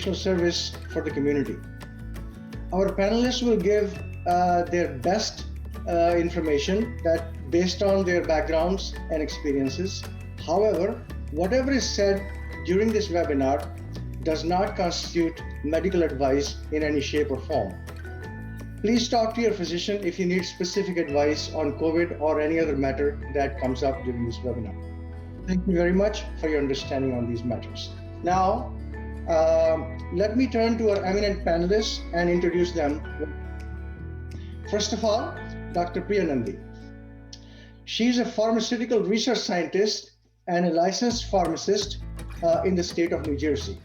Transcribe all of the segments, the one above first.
educational service for the community. Our panelists will give their best information that based on their backgrounds and experiences. However, whatever is said during this webinar does not constitute medical advice in any shape or form. Please talk to your physician if you need specific advice on COVID or any other matter that comes up during this webinar. Thank you very much for your understanding on these matters. Now, let me turn to our eminent panelists and introduce them. First of all, Dr. Priya Nandi. She is a pharmaceutical research scientist and a licensed pharmacist in the state of New Jersey.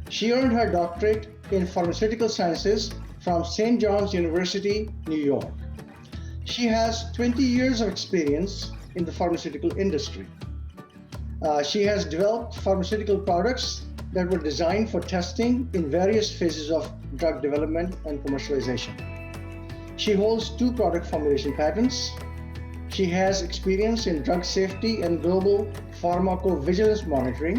She earned her doctorate in pharmaceutical sciences from St. John's University, New York. She has 20 years of experience in the pharmaceutical industry. She has developed pharmaceutical products that were designed for testing in various phases of drug development and commercialization. She holds 2 product formulation patents. She has experience in drug safety and global pharmacovigilance monitoring.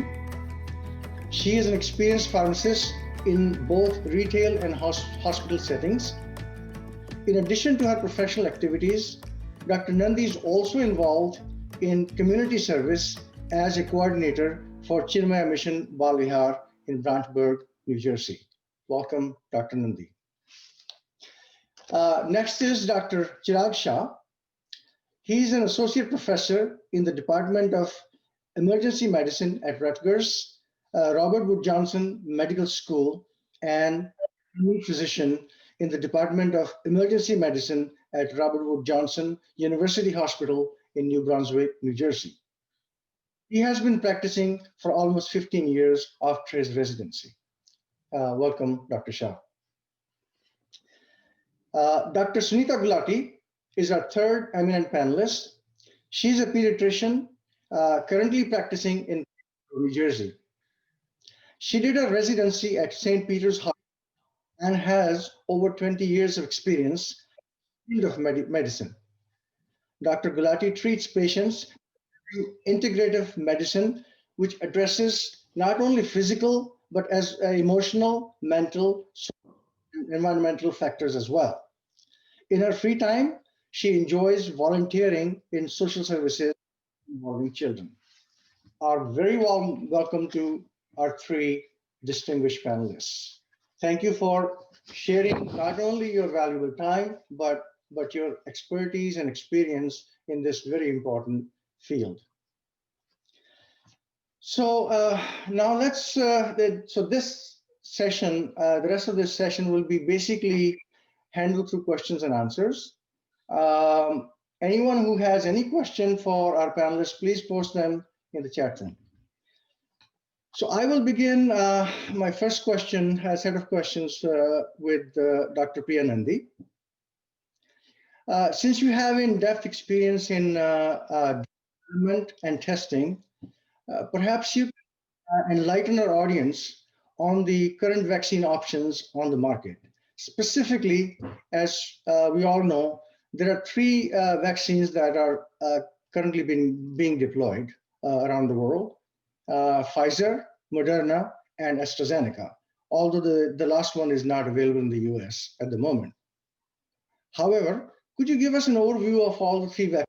She is an experienced pharmacist in both retail and hospital settings. In addition to her professional activities, Dr. Nandi is also involved in community service as a coordinator for Chinmaya Mission Bal Vihar in Branchburg, New Jersey. Welcome, Dr. Nandi. Next is Dr. Chirag Shah. He's an associate professor in the Department of Emergency Medicine at Rutgers Robert Wood Johnson Medical School and physician in the Department of Emergency Medicine at Robert Wood Johnson University Hospital in New Brunswick, New Jersey. He has been practicing for almost 15 years after his residency. Welcome, Dr. Shah. Dr. Sunita Gulati is our third eminent panelist. She's a pediatrician currently practicing in New Jersey. She did a residency at St. Peter's Hospital and has over 20 years of experience in the field of medicine. Dr. Gulati treats patients in integrative medicine, which addresses not only physical, but as emotional, mental, and environmental factors as well. In her free time, she enjoys volunteering in social services involving children. Our very warm welcome to our 3 distinguished panelists. Thank you for sharing not only your valuable time, but your expertise and experience in this very important field. So now let's, so this session, the rest of this session will be basically handled through questions and answers. Anyone who has any question for our panelists, please post them in the chat room. So I will begin my first question, a set of questions with Dr. Priya Nandi. Since you have in-depth experience in development and testing, perhaps you can enlighten our audience on the current vaccine options on the market. Specifically, as we all know, there are 3 vaccines that are currently being deployed around the world. Pfizer, Moderna, and AstraZeneca, although the last one is not available in the US at the moment. However, could you give us an overview of all the 3 vaccines,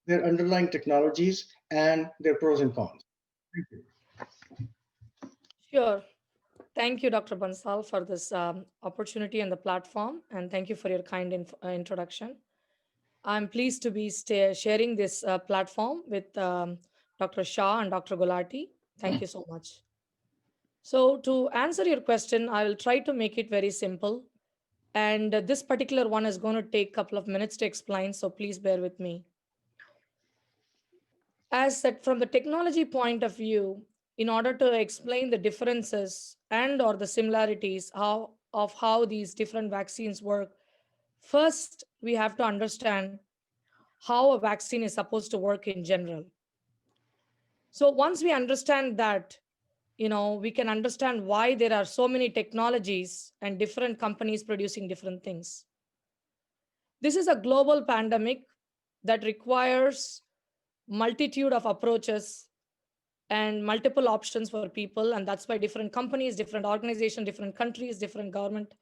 their underlying technologies, and their pros and cons? Thank you. Sure. Thank you, Dr. Bansal, for this opportunity and the platform, and thank you for your kind introduction. I'm pleased to be sharing this platform with Dr. Shah and Dr. Gulati. Thank you so much. So to answer your question, I will try to make it very simple. And this particular one is going to take a couple of minutes to explain, so please bear with me. As said, from the technology point of view, in order to explain the differences and or the similarities of how these different vaccines work, first, we have to understand how a vaccine is supposed to work in general. So once we understand that, we can understand why there are so many technologies and different companies producing different things. This is a global pandemic that requires multitude of approaches and multiple options for people. And that's why different companies, different organizations, different countries, different government,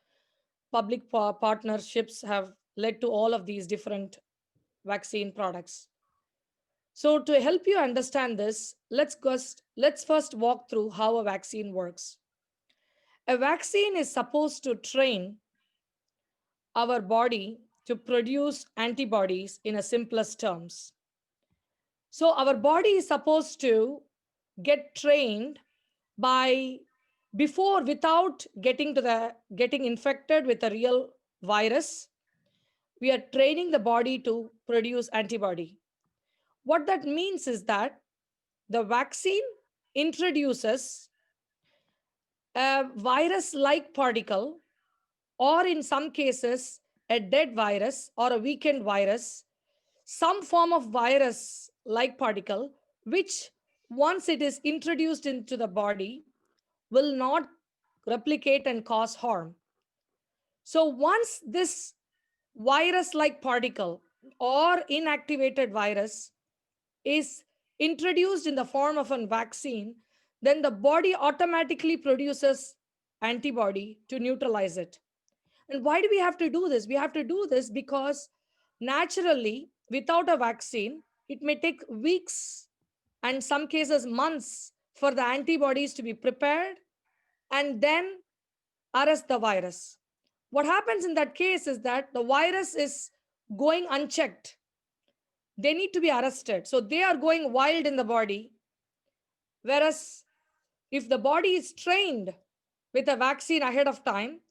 public partnerships have led to all of these different vaccine products. So to help you understand this, let's first walk through how a vaccine works. A vaccine is supposed to train our body to produce antibodies in a simplest terms. So our body is supposed to get trained by before without getting infected with a real virus. We are training the body to produce antibody. What that means is that the vaccine introduces a virus like particle, or in some cases a dead virus or a weakened virus, some form of virus like particle, which once it is introduced into the body will not replicate and cause harm. So once this virus like particle or inactivated virus is introduced in the form of a vaccine, then the body automatically produces antibody to neutralize it. And why do we have to do this? We have to do this because naturally, without a vaccine, it may take weeks and some cases months for the antibodies to be prepared and then arrest the virus. What happens in that case is that the virus is going unchecked. They need to be arrested. So they are going wild in the body. Whereas if the body is trained with a vaccine ahead of time,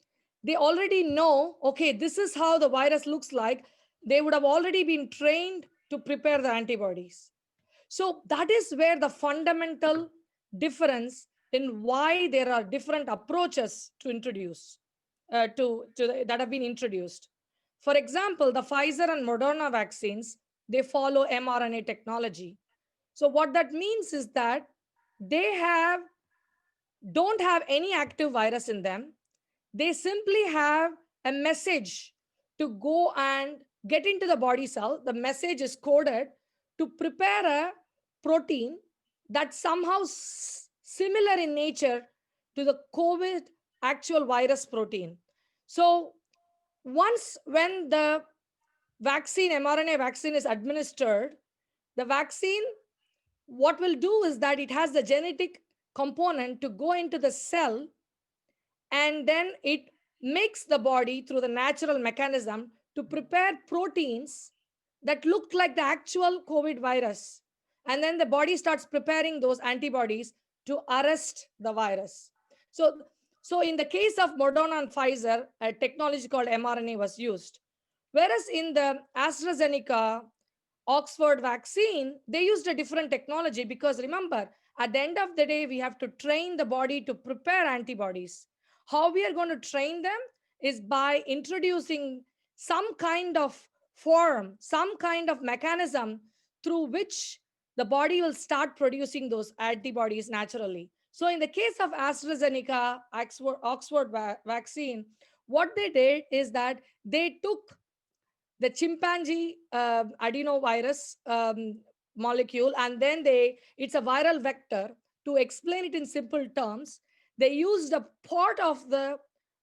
they already know, okay, this is how the virus looks like. They would have already been trained to prepare the antibodies. So that is where the fundamental difference in why there are different approaches to introduce that have been introduced. For example, the Pfizer and Moderna vaccines, they follow mRNA technology. So what that means is that they don't have any active virus in them. They simply have a message to go and get into the body cell. The message is coded to prepare a protein that's somehow similar in nature to the COVID actual virus protein. So once when the vaccine, mRNA vaccine is administered, the vaccine, what will do is that it has the genetic component to go into the cell, and then it makes the body through the natural mechanism to prepare proteins that look like the actual COVID virus. And then the body starts preparing those antibodies to arrest the virus. So in the case of Moderna and Pfizer, a technology called mRNA was used. Whereas in the AstraZeneca Oxford vaccine, they used a different technology because remember, at the end of the day, we have to train the body to prepare antibodies. How we are going to train them is by introducing some kind of form, some kind of mechanism through which the body will start producing those antibodies naturally. So, in the case of AstraZeneca Oxford vaccine, what they did is that they took the chimpanzee adenovirus molecule, and then it's a viral vector. To explain it in simple terms, they used a part of the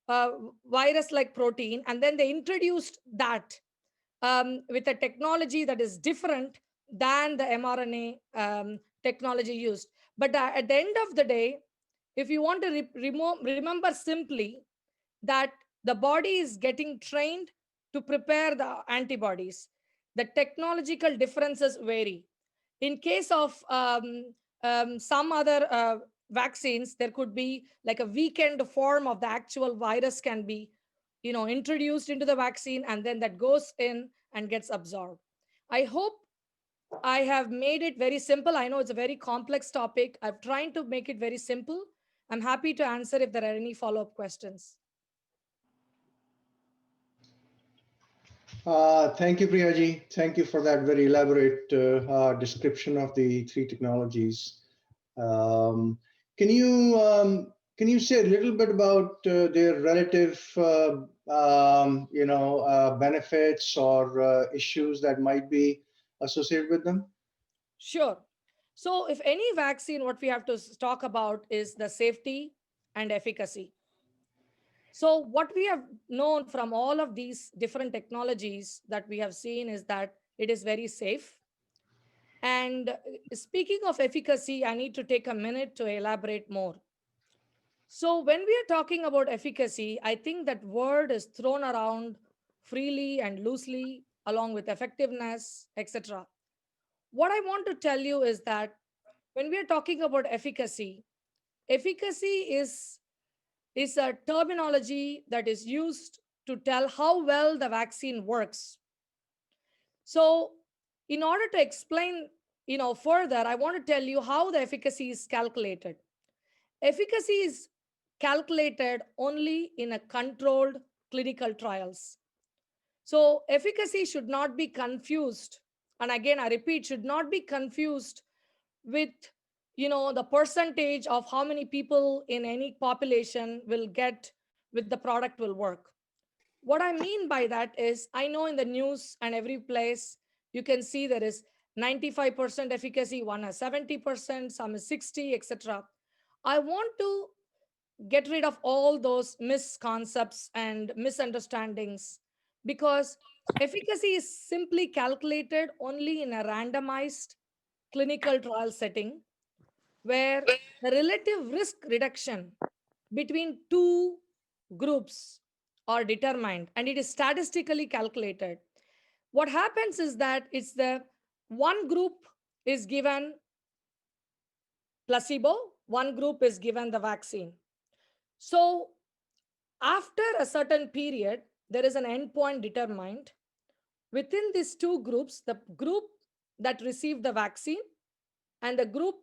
uh, virus like protein, and then they introduced that with a technology that is different than the mRNA technology used. But at the end of the day, if you want to remember simply that the body is getting trained to prepare the antibodies. The technological differences vary. In case of some other vaccines, there could be like a weakened form of the actual virus can be, introduced into the vaccine, and then that goes in and gets absorbed. I hope I have made it very simple. I know it's a very complex topic. I'm trying to make it very simple. I'm happy to answer if there are any follow up questions. Thank you, Priyaji. Thank you for that very elaborate description of the three technologies. Um, can you say a little bit about their relative benefits or issues that might be associated with them? Sure. So, if any vaccine, what we have to talk about is the safety and efficacy. So, what we have known from all of these different technologies that we have seen is that it is very safe. And speaking of efficacy, I need to take a minute to elaborate more. So, when we are talking about efficacy, I think that word is thrown around freely and loosely, along with effectiveness, etc. What I want to tell you is that when we are talking about efficacy, efficacy is a terminology that is used to tell how well the vaccine works. So, in order to explain, further, I want to tell you how the efficacy is calculated. Efficacy is calculated only in a controlled clinical trials. So, efficacy should not be confused. And again, I repeat, should not be confused with the percentage of how many people in any population will get with the product will work. What I mean by that is, I know in the news and every place you can see there is 95% efficacy, one has 70%, some is 60, etc. I want to get rid of all those misconcepts and misunderstandings, because efficacy is simply calculated only in a randomized clinical trial setting where the relative risk reduction between two groups are determined and it is statistically calculated. What happens is that it's the one group is given placebo, one group is given the vaccine. So after a certain period, there is an endpoint determined. Within these two groups, the group that received the vaccine and the group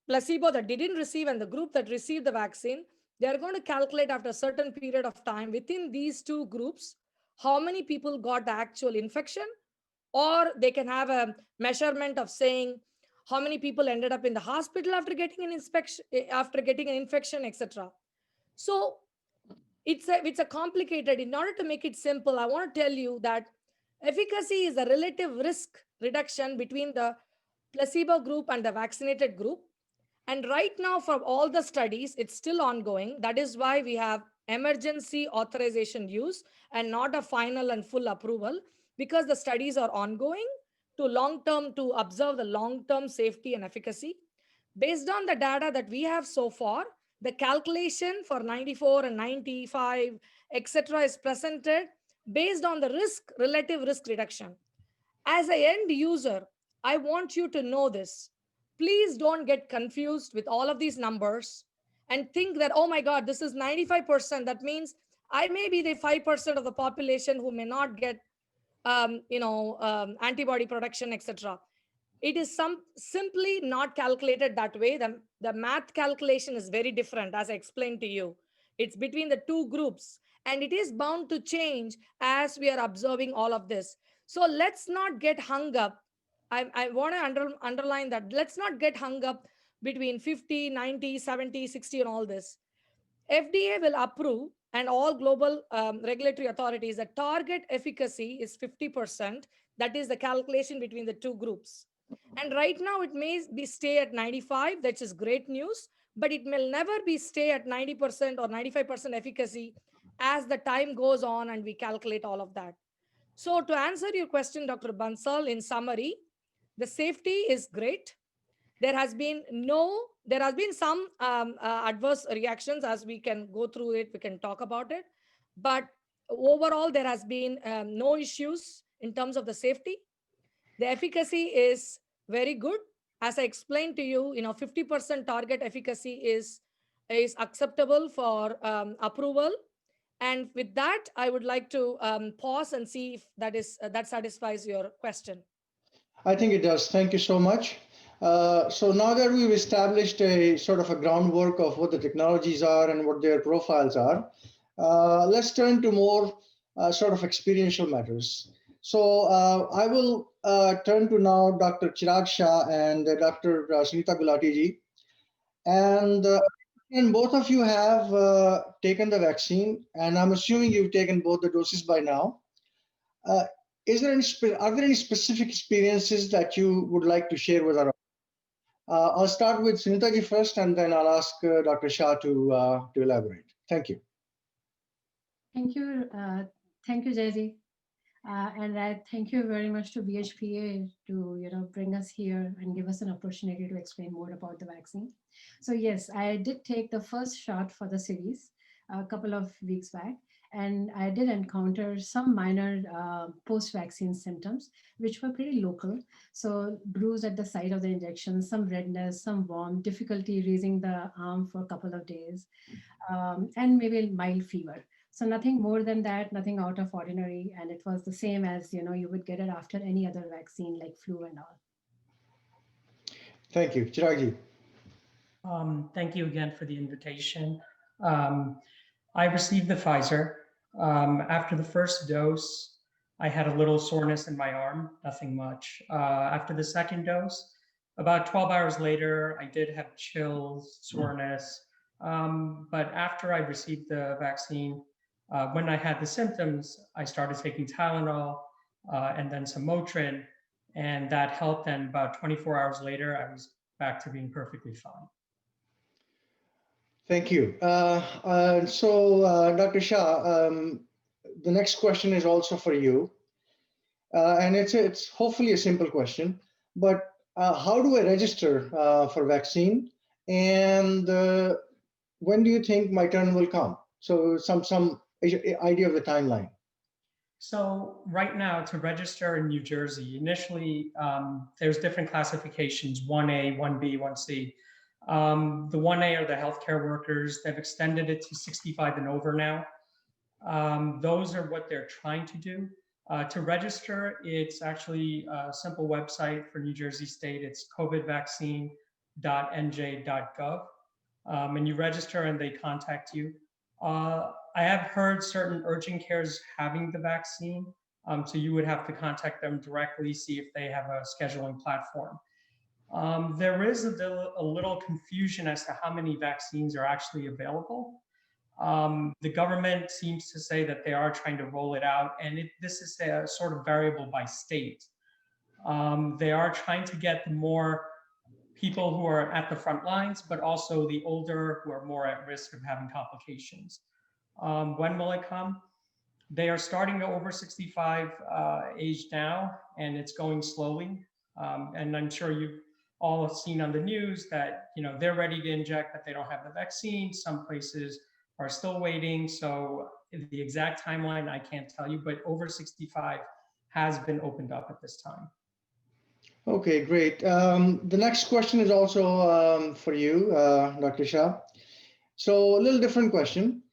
placebo that didn't receive and the group that received the vaccine, they are going to calculate after a certain period of time within these two groups how many people got the actual infection, or they can have a measurement of saying how many people ended up in the hospital after getting an inspection, after getting an infection, etc. So it's a complicated. In order to make it simple, I want to tell you that efficacy is a relative risk reduction between the placebo group and the vaccinated group. And right now, from all the studies, it's still ongoing. That is why we have emergency authorization use and not a final and full approval, because the studies are ongoing to long term to observe the long term safety and efficacy. Based on the data that we have so far, the calculation for 94 and 95, etc., is presented based on the relative risk reduction. As an end user, I want you to know this. Please don't get confused with all of these numbers and think that, oh my God, this is 95%. That means I may be the 5% of the population who may not get antibody production, etc. It is simply not calculated that way. The math calculation is very different, as I explained to you. It's between the two groups, and it is bound to change as we are observing all of this. So let's not get hung up. I want to underline that. Let's not get hung up between 50, 90, 70, 60, and all this. FDA will approve, and all global regulatory authorities, the target efficacy is 50%. That is the calculation between the two groups. And right now, it may be stay at 95, which is great news, but it will never be stay at 90% or 95% efficacy as the time goes on and we calculate all of that. So, to answer your question, Dr. Bansal, in summary, the safety is great. There has been some adverse reactions. As we can go through it, we can talk about it, but overall there has been no issues in terms of the safety. The efficacy is very good. As I explained to you, 50% target efficacy is acceptable for approval. And with that, I would like to pause and see if that satisfies your question. I think it does. Thank you so much. So now that we've established a sort of a groundwork of what the technologies are and what their profiles are, let's turn to more sort of experiential matters. So I will turn to now Dr. Chirag Shah and Dr. Sunita Gulati ji. And both of you have taken the vaccine, and I'm assuming you've taken both the doses by now. Uh, are there any specific experiences that you would like to share with our audience? I'll start with Sunitaji first, and then I'll ask Dr. Shah to elaborate. Thank you. Thank you. Thank you, Jayji. And I thank you very much to VHPA to bring us here and give us an opportunity to explain more about the vaccine. So yes, I did take the first shot for the series a couple of weeks back, and I did encounter some minor post-vaccine symptoms, which were pretty local. So bruise at the site of the injection, some redness, some warmth, difficulty raising the arm for a couple of days, and maybe mild fever. So nothing more than that, nothing out of ordinary, and it was the same as you would get it after any other vaccine like flu and all. Thank you. Chiragji. Thank you again for the invitation. Um, I received the Pfizer. After the first dose, I had a little soreness in my arm, nothing much. After the second dose, about 12 hours later, I did have chills, soreness. But after I received the vaccine, when I had the symptoms, I started taking Tylenol and then some Motrin, and that helped. And about 24 hours later, I was back to being perfectly fine. Thank you. Dr. Shah, the next question is also for you, and it's hopefully a simple question. But how do I register for vaccine, and when do you think my turn will come? So some idea of the timeline. So right now, to register in New Jersey, initially there's different classifications: 1A, 1B, 1C. The 1A are the healthcare workers. They've extended it to 65 and over now. Those are what they're trying to do. To register, it's actually a simple website for New Jersey State. It's covidvaccine.nj.gov. And you register and they contact you. I have heard certain urgent cares having the vaccine. So you would have to contact them directly, see if they have a scheduling platform. There is a little confusion as to how many vaccines are actually available. The government seems to say that they are trying to roll it out, and this is a sort of variable by state. They are trying to get more people who are at the front lines, but also the older who are more at risk of having complications. When will it come? They are starting the over 65 age now, and it's going slowly. And I'm sure you've all seen on the news that they're ready to inject, but they don't have the vaccine. Some places are still waiting. So the exact timeline I can't tell you, but over 65 has been opened up at this time. Okay, great. The next question is also for you, Dr. Shah. So a little different question.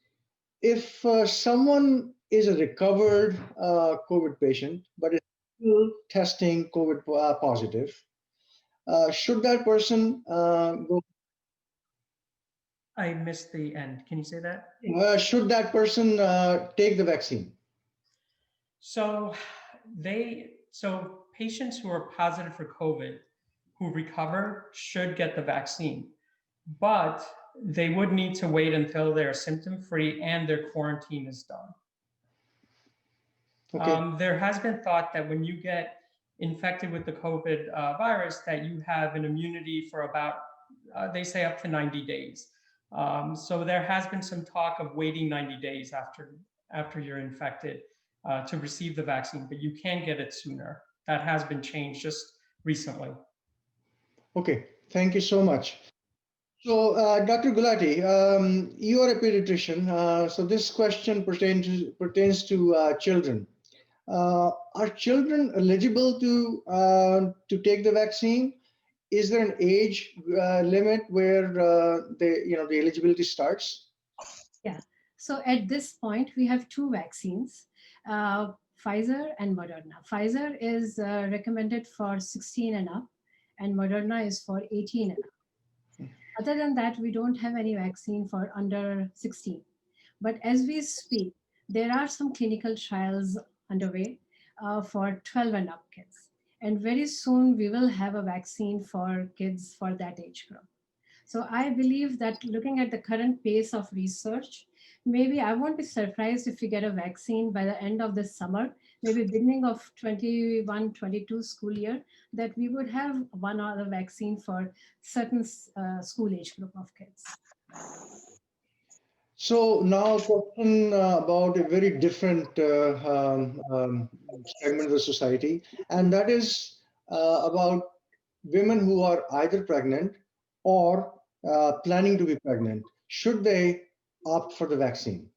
If someone is a recovered COVID patient, but is still testing COVID positive, should that person go? I missed the end. Can you say that? Should that person take the vaccine? So patients who are positive for COVID who recover should get the vaccine, but they would need to wait until they're symptom free and their quarantine is done. Okay. There has been thought that when you get infected with the COVID virus, that you have an immunity for about, they say, up to 90 days. So there has been some talk of waiting 90 days after you're infected to receive the vaccine, but you can get it sooner. That has been changed just recently. Okay, thank you so much. So, Dr. Gulati, you are a pediatrician, so this question pertains to children. Are children eligible to take the vaccine? Is there an age limit where the eligibility starts? Yeah. So at this point, we have two vaccines, Pfizer and Moderna. Pfizer is recommended for 16 and up, and Moderna is for 18 and up. Other than that, we don't have any vaccine for under 16. But as we speak, there are some clinical trials underway for 12 and up kids. And very soon, we will have a vaccine for kids for that age group. So I believe that looking at the current pace of research, maybe I won't be surprised if we get a vaccine by the end of this summer, maybe beginning of 21-22 school year, that we would have one other vaccine for certain school age group of kids. So now a question about a very different segment of the society, and that is about women who are either pregnant or planning to be pregnant. Should they opt for the vaccine?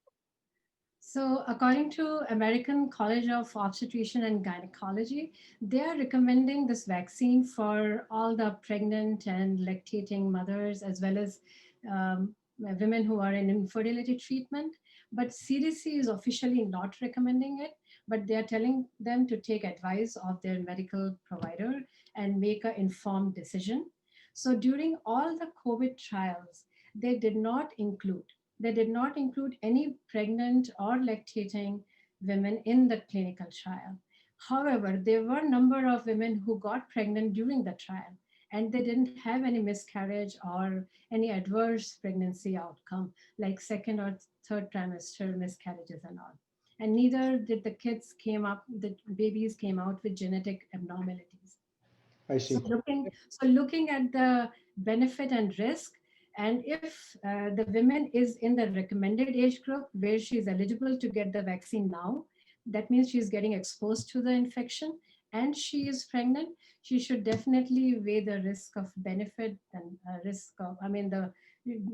So, according to American College of Obstetrician and Gynecology, they are recommending this vaccine for all the pregnant and lactating mothers, as well as women who are in infertility treatment. But CDC is officially not recommending it, but they are telling them to take advice of their medical provider and make an informed decision. So, during all the COVID trials, they did not include any pregnant or lactating women in the clinical trial. However, there were a number of women who got pregnant during the trial, and they didn't have any miscarriage or any adverse pregnancy outcome, like second or third trimester miscarriages and all. And neither did the babies came out with genetic abnormalities. I So see. looking at the benefit and risk, and if the woman is in the recommended age group where she is eligible to get the vaccine now, that means she is getting exposed to the infection and she is pregnant, she should definitely weigh the risk of benefit and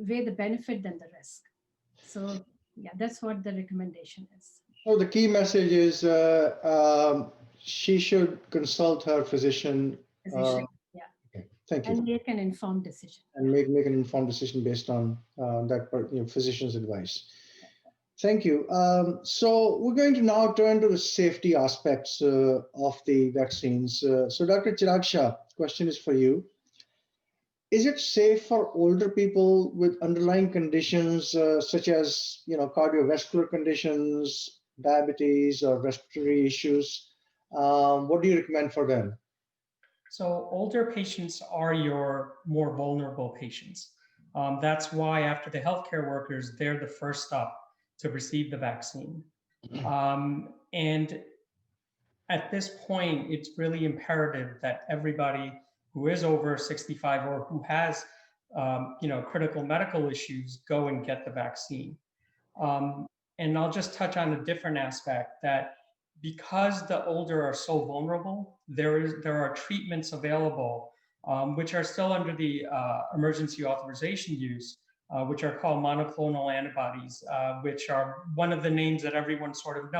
weigh the benefit than the risk. So yeah, that's what the recommendation is. So the key message is she should consult her physician. Physician, yeah, Okay. Thank you. and make an informed decision. And make an informed decision based on physician's advice. Thank you. So we're going to now turn to the safety aspects of the vaccines. So Dr. Chirag Shah, question is for you. Is it safe for older people with underlying conditions such as cardiovascular conditions, diabetes, or respiratory issues? What do you recommend for them? So older patients are your more vulnerable patients. That's why after the healthcare workers, they're the first up to receive the vaccine. And at this point, it's really imperative that everybody who is over 65 or who has critical medical issues go and get the vaccine. And I'll just touch on a different aspect, that because the older are so vulnerable, there are treatments available which are still under the emergency authorization use, which are called monoclonal antibodies, which are one of the names that everyone sort of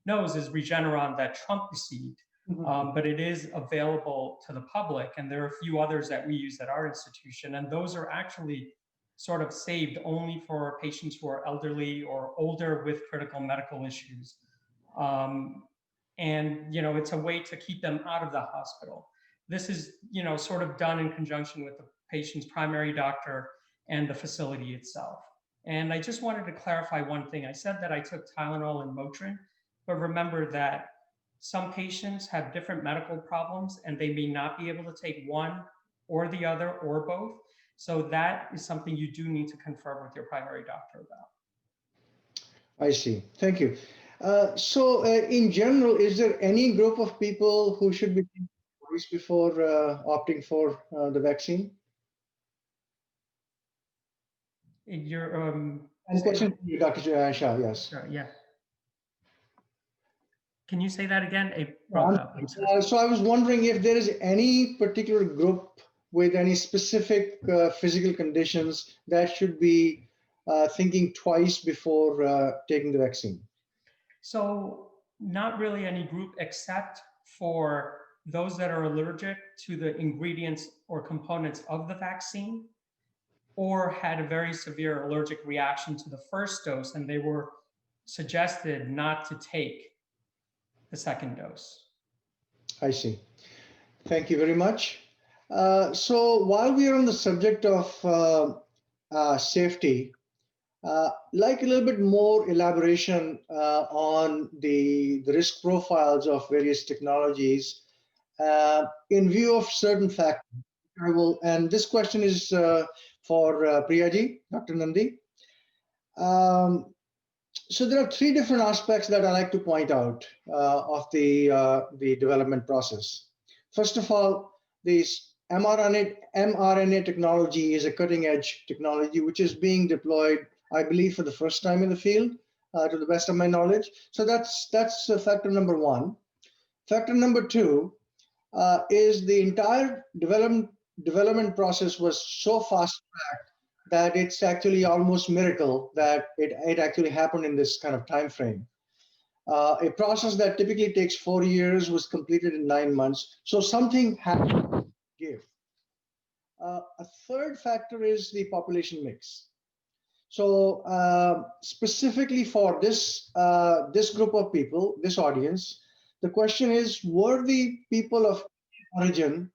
knows is Regeneron that Trump received. But it is available to the public, and there are a few others that we use at our institution, and those are actually sort of saved only for patients who are elderly or older with critical medical issues. And it's a way to keep them out of the hospital. This is sort of done in conjunction with the patient's primary doctor and the facility itself. And I just wanted to clarify one thing. I said that I took Tylenol and Motrin, but remember that some patients have different medical problems and they may not be able to take one or the other or both. So that is something you do need to confirm with your primary doctor about. I see. Thank you. So in general, is there any group of people who should be thinking twice before opting for the vaccine? Your Question to you, Dr. Shah, yes. Sure, yeah. Can you say that again? It broke up. So I was wondering if there is any particular group with any specific physical conditions that should be thinking twice before taking the vaccine. So not really any group except for those that are allergic to the ingredients or components of the vaccine, or had a very severe allergic reaction to the first dose and they were suggested not to take the second dose. I see. Thank you very much. So while we are on the subject of safety, like a little bit more elaboration on the risk profiles of various technologies in view of certain factors. And this question is for Priyaji, Dr. Nandi. So there are three different aspects that I like to point out of the development process. First of all, this mRNA technology is a cutting edge technology which is being deployed, I believe, for the first time in the field, to the best of my knowledge. So that's factor number one. Factor number two is the entire development process was so fast tracked that it's actually almost miracle that it actually happened in this kind of time frame. A process that typically takes 4 years was completed in 9 months. So something had to give. A third factor is the population mix. So specifically for this group of people, this audience, the question is: were the people of origin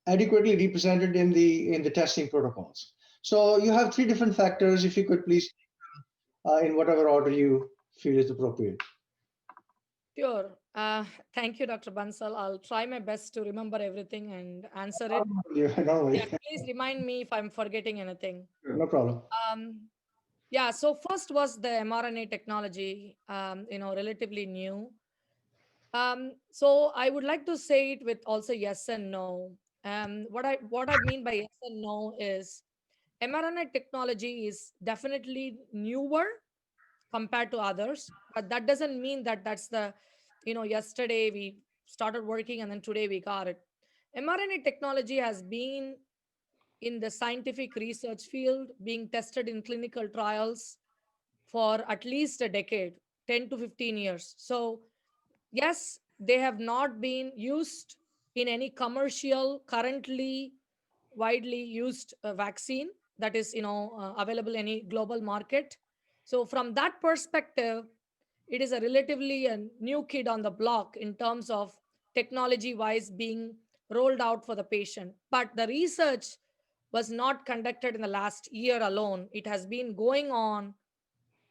adequately represented in the testing protocols? So you have three different factors. If you could please, in whatever order you feel is appropriate. Sure. Thank you, Dr. Bansal. I'll try my best to remember everything and answer it. Don't Yeah, worry. please remind me if I'm forgetting anything. No problem. Um, yeah, so first was the mRNA technology, relatively new. So I would like to say it with also yes and no. What I mean by yes and no is mRNA technology is definitely newer compared to others, but that doesn't mean that that's the, yesterday we started working and then today we got it. mRNA technology has been in the scientific research field being tested in clinical trials for at least a decade, 10 to 15 years. So yes, they have not been used in any commercial currently widely used vaccine that is available in any global market. So from that perspective, it is a relatively a new kid on the block in terms of technology wise being rolled out for the patient. But the research was not conducted in the last year alone. It has been going on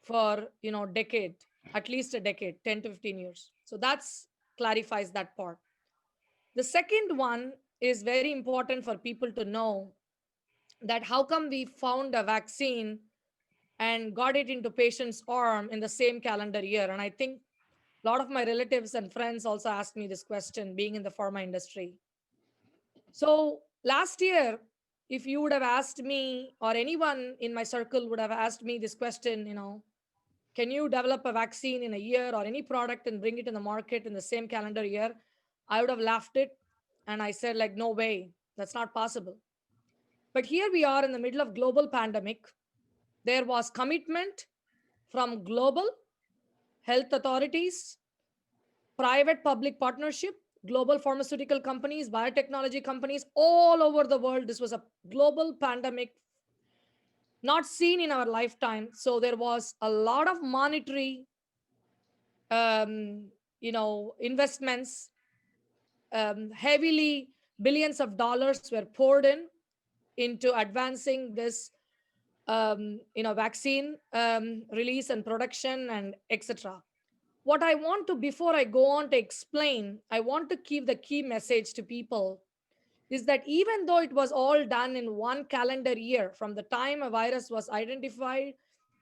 for decade, at least a decade, 10 to 15 years. So that's clarifies that part. The second one is very important for people to know, that how come we found a vaccine and got it into patient's arm in the same calendar year. And I think a lot of my relatives and friends also asked me this question, being in the pharma industry. So last year, if you would have asked me, or anyone in my circle would have asked me this question, can you develop a vaccine in a year or any product and bring it in the market in the same calendar year? I would have laughed it. And I said, like, no way, that's not possible. But here we are in the middle of global pandemic. There was commitment from global health authorities, private public partnership, global pharmaceutical companies, biotechnology companies all over the world. This was a global pandemic not seen in our lifetime. So there was a lot of monetary investments, heavily billions of dollars were poured in into advancing this vaccine release and production and etc. What I want to, before I go on to explain, I want to give the key message to people is that even though it was all done in one calendar year, from the time a virus was identified,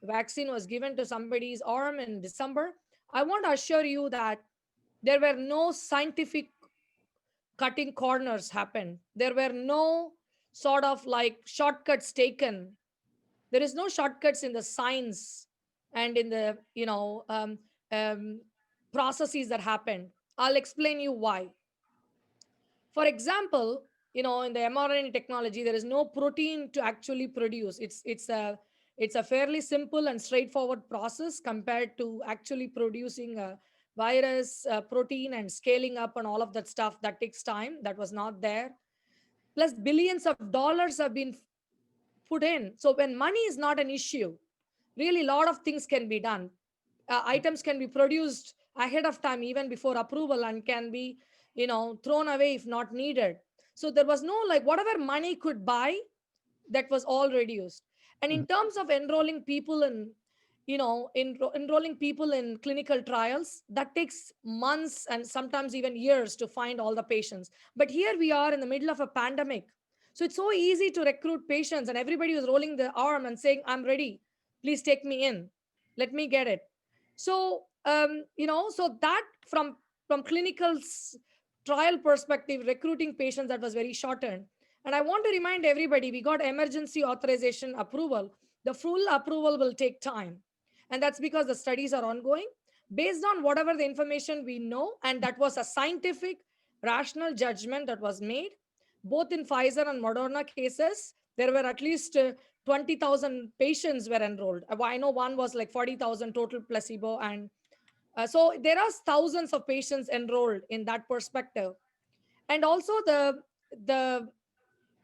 vaccine was given to somebody's arm in December, I want to assure you that there were no scientific cutting corners happened. There were no sort of like shortcuts taken. There is no shortcuts in the science and in the um, processes that happened. I'll explain you why. For example, in the mRNA technology, there is no protein to actually produce. It's a fairly simple and straightforward process compared to actually producing a virus, protein, and scaling up and all of that stuff. That takes time. That was not there. Plus, billions of dollars have been put in. So when money is not an issue, really a lot of things can be done. Items can be produced ahead of time, even before approval, and can be thrown away if not needed. So there was no, like, whatever money could buy, that was all reduced. And in terms of enrolling people in enrolling people in clinical trials, that takes months and sometimes even years to find all the patients. But here we are in the middle of a pandemic, so it's so easy to recruit patients, and everybody was rolling their arm and saying, I'm ready, please take me in, let me get it. So so that from trial perspective, recruiting patients, that was very shortened. And I want to remind everybody, we got emergency authorization approval. The full approval will take time, and that's because the studies are ongoing based on whatever the information we know, and that was a scientific rational judgment that was made. Both in Pfizer and Moderna cases, there were at least 20,000 patients were enrolled. I know one was like 40,000 total placebo, and so there are thousands of patients enrolled in that perspective. And also the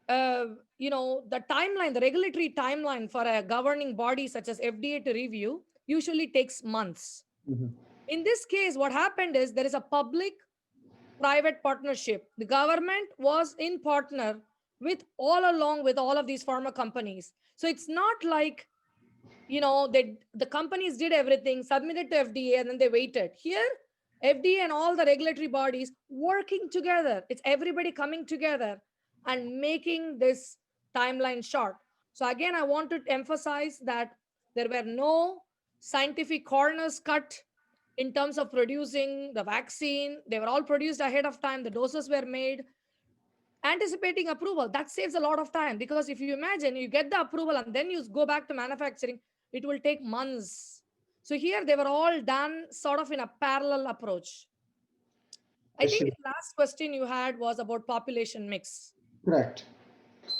uh, the timeline, the regulatory timeline for a governing body such as FDA to review usually takes months. Mhm. In this case, what happened is there is a public private partnership. The government was in partner with all along with all of these pharma companies. So it's not like they the companies did everything, submitted to FDA, and then they waited. Here, FDA and all the regulatory bodies working together. It's everybody coming together and making this timeline short. So again, I want to emphasize that there were no scientific corners cut in terms of producing the vaccine. They were all produced ahead of time. The doses were made anticipating approval. That saves a lot of time, because if you imagine you get the approval and then you go back to manufacturing, it will take months. So here they were all done sort of in a parallel approach. I I think see. the last question you had was about population mix. Correct.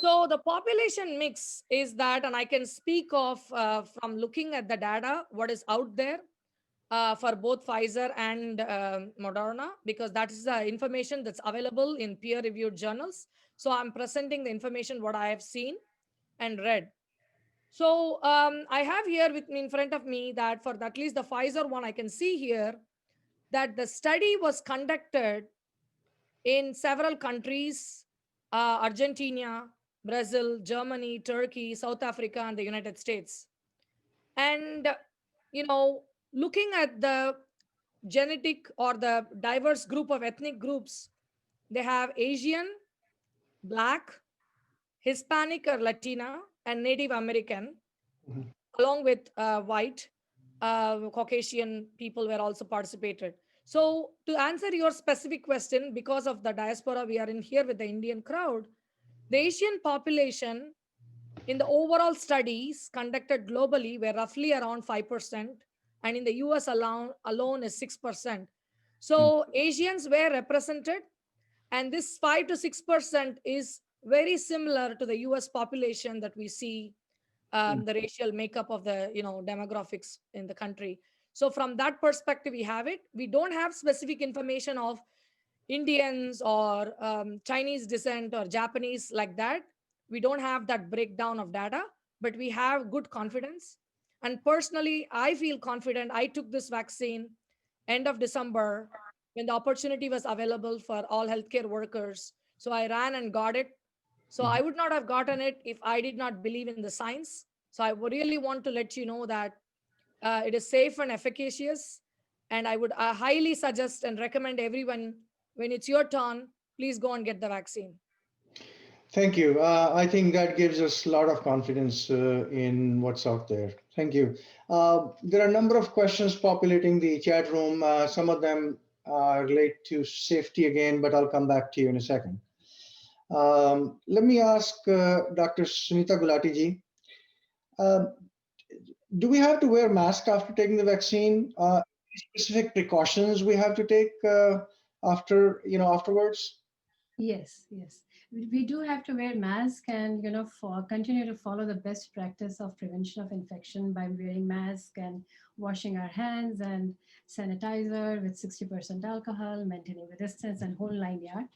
So the population mix is that, and I can speak of from looking at the data what is out there for both Pfizer and Moderna, because that is the information that's available in peer-reviewed journals. So I'm presenting the information what I have seen and read. So I have here with me in front of me that for at least the Pfizer one, I can see here that the study was conducted in several countries: Argentina, Brazil, Germany, Turkey, South Africa, and the United States. And, you know, looking at the genetic or the diverse group of ethnic groups, they have Asian, Black, Hispanic or Latina, and Native American, Mhm. along with white, Caucasian people were also participated. So to answer your specific question, because of the diaspora, we are in here with the Indian crowd. The Asian population in the overall studies conducted globally were roughly around 5%, and in the US alone is 6%. So Asians were represented, and this 5 to 6% is very similar to the US population that we see, Mhm. the racial makeup of the demographics in the country. So from that perspective, we have it. We don't have specific information of Indians or Chinese descent or Japanese like that. We don't have that breakdown of data, but we have good confidence. And personally, I feel confident. I took this vaccine end of December when the opportunity was available for all healthcare workers. So I ran and got it. So I would not have gotten it if I did not believe in the science. So I would really want to let you know that it is safe and efficacious. And I would highly suggest and recommend everyone, when it's your turn, please go and get the vaccine. Thank you. I think that gives us a lot of confidence in what's out there. Thank you. There are a number of questions populating the chat room. Some of them relate to safety again, but I'll come back to you in a second. Let me ask Dr. Sunita Gulati ji, um, do we have to wear mask after taking the vaccine? Specific precautions we have to take after, afterwards? Yes, yes. We do have to wear mask and continue to follow the best practice of prevention of infection by wearing mask and washing our hands and sanitizer with 60% alcohol, maintaining the distance and whole 9 yard.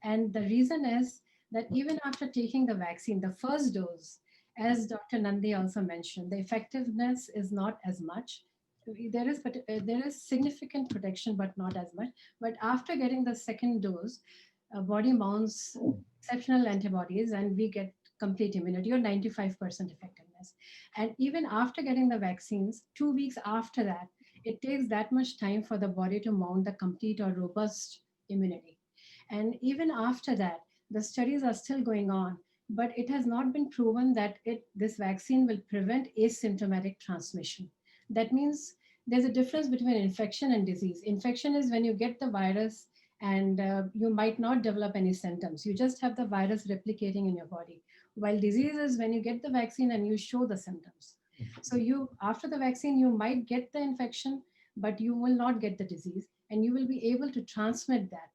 And the reason is that even after taking the vaccine, the first dose, as Dr. Nandi also mentioned, the effectiveness is not as much. There is significant protection, but not as much. But after getting the second dose, body mounts exceptional antibodies and we get complete immunity or 95% effectiveness. And even after getting the vaccines, 2 weeks after that, it takes that much time for the body to mount the complete or robust immunity. And even after that, the studies are still going on, but it has not been proven that this vaccine will prevent asymptomatic transmission. That means there's a difference between infection and disease. Infection is when you get the virus and you might not develop any symptoms. You just have the virus replicating in your body. While disease is when you get the vaccine and you show the symptoms. So you after the vaccine you might get the infection, but you will not get the disease, and you will be able to transmit that.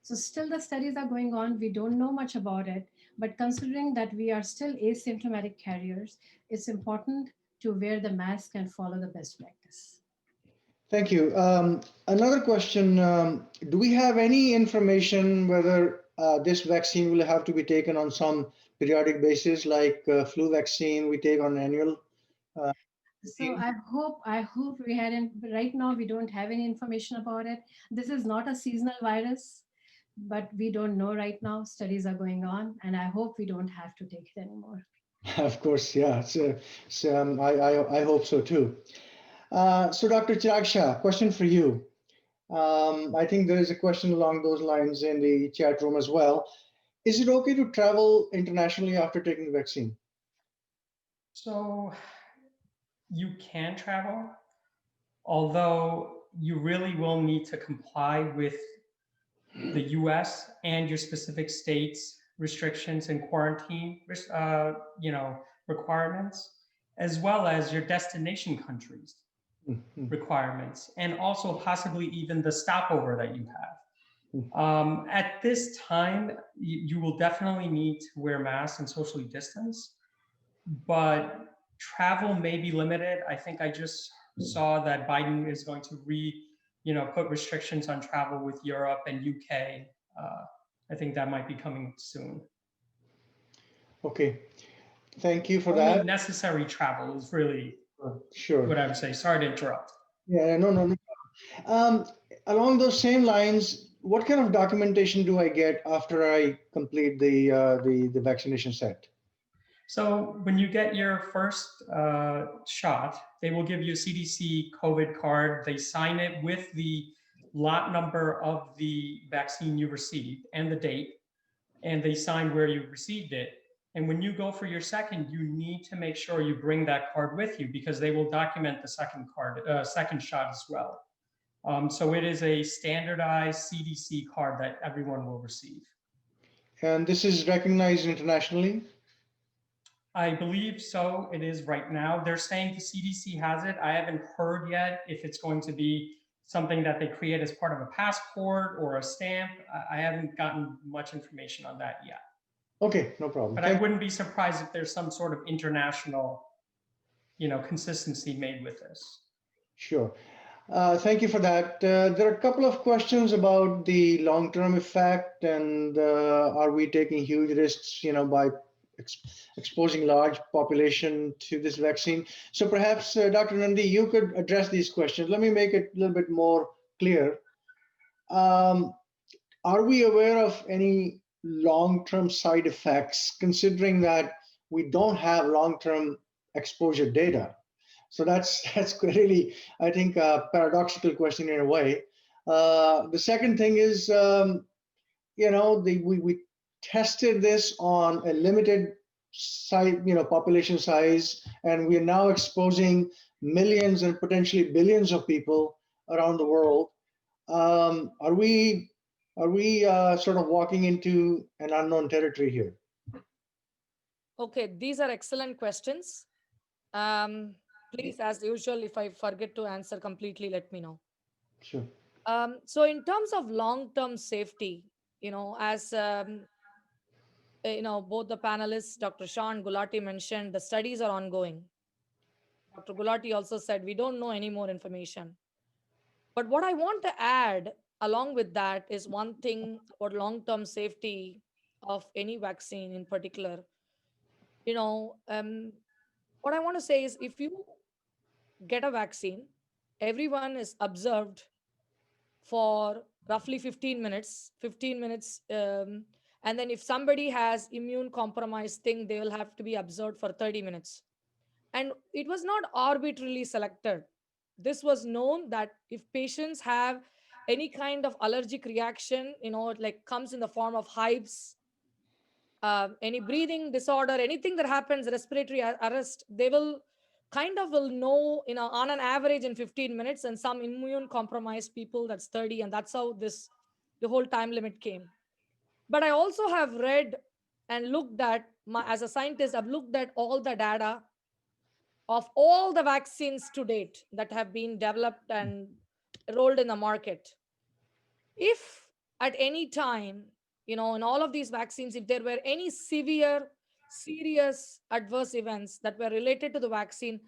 So still the studies are going on. We don't know much about it, but considering that we are still asymptomatic carriers, it's important to wear the mask and follow the best practice. Thank you. Another question, do we have any information whether this vaccine will have to be taken on some periodic basis, like flu vaccine we take on annual? Uh, So I hope we hadn't. Right now, we don't have any information about it. This is not a seasonal virus, but we don't know right now. Studies are going on, and I hope we don't have to take it anymore. of course, yeah. I hope so too. So Dr. Chiraksha, question for you. I think there is a question along those lines in the chat room as well. Is it okay to travel internationally after taking the vaccine? So you can travel, although you really will need to comply with the US and your specific states restrictions and quarantine requirements, as well as your destination countries Mhm. requirements, and also possibly even the stopover that you have. At this time, you will definitely need to wear masks and socially distance, but travel may be limited. I think I just saw that Biden is going to put restrictions on travel with Europe and UK. I think that might be coming soon. Okay, thank you for Only that. necessary travel is really Sure. what I would say. Sorry to interrupt. Yeah, no, no, no. Um, Along those same lines, what kind of documentation do I get after I complete the vaccination set? So when you get your first shot, they will give you a CDC COVID card. They sign it with the lot number of the vaccine you received and the date, and they sign where you received it. And when you go for your second, you need to make sure you bring that card with you because they will document the second shot as well. So it is a standardized CDC card that everyone will receive. And this is recognized internationally? I believe so. It is right now. They're saying the CDC has it. I haven't heard yet if it's going to be something that they create as part of a passport or a stamp. I haven't gotten much information on that yet. Okay, no problem. But I wouldn't be surprised if there's some sort of international, consistency made with this. Sure. Thank you for that. There are a couple of questions about the long-term effect and are we taking huge risks, by exposing large population to this vaccine? So perhaps, Dr. Nandi, you could address these questions. Let me make it a little bit more clear. Um, are we aware of any long-term side effects, considering that we don't have long-term exposure data? So that's really, I think, a paradoxical question in a way. The second thing is, we tested this on a limited size, population size, and we are now exposing millions and potentially billions of people around the world. Are we sort of walking into an unknown territory here? Okay, these are excellent questions. Please, as usual, if I forget to answer completely, let me know. Sure. So in terms of long-term safety, as both the panelists, Dr. Sean Gulati mentioned, the studies are ongoing. Dr. Gulati also said we don't know any more information. But what I want to add along with that is one thing about long-term safety of any vaccine in particular. What I want to say is if you get a vaccine, everyone is observed for roughly 15 minutes 15 minutes, and then if somebody has immune compromised thing, they will have to be observed for 30 minutes. And it was not arbitrarily selected. This was known that if patients have any kind of allergic reaction, like comes in the form of hives, any breathing disorder, anything that happens, respiratory arrest, they will kind of will know, on an average in 15 minutes, and some immune compromised people, that's 30, and that's how the whole time limit came. But I also have read and looked at, as a scientist, I've looked at all the data of all the vaccines to date that have been developed and rolled in the market. If at any time, in all of these vaccines, if there were any severe, serious adverse events that were related to the vaccine,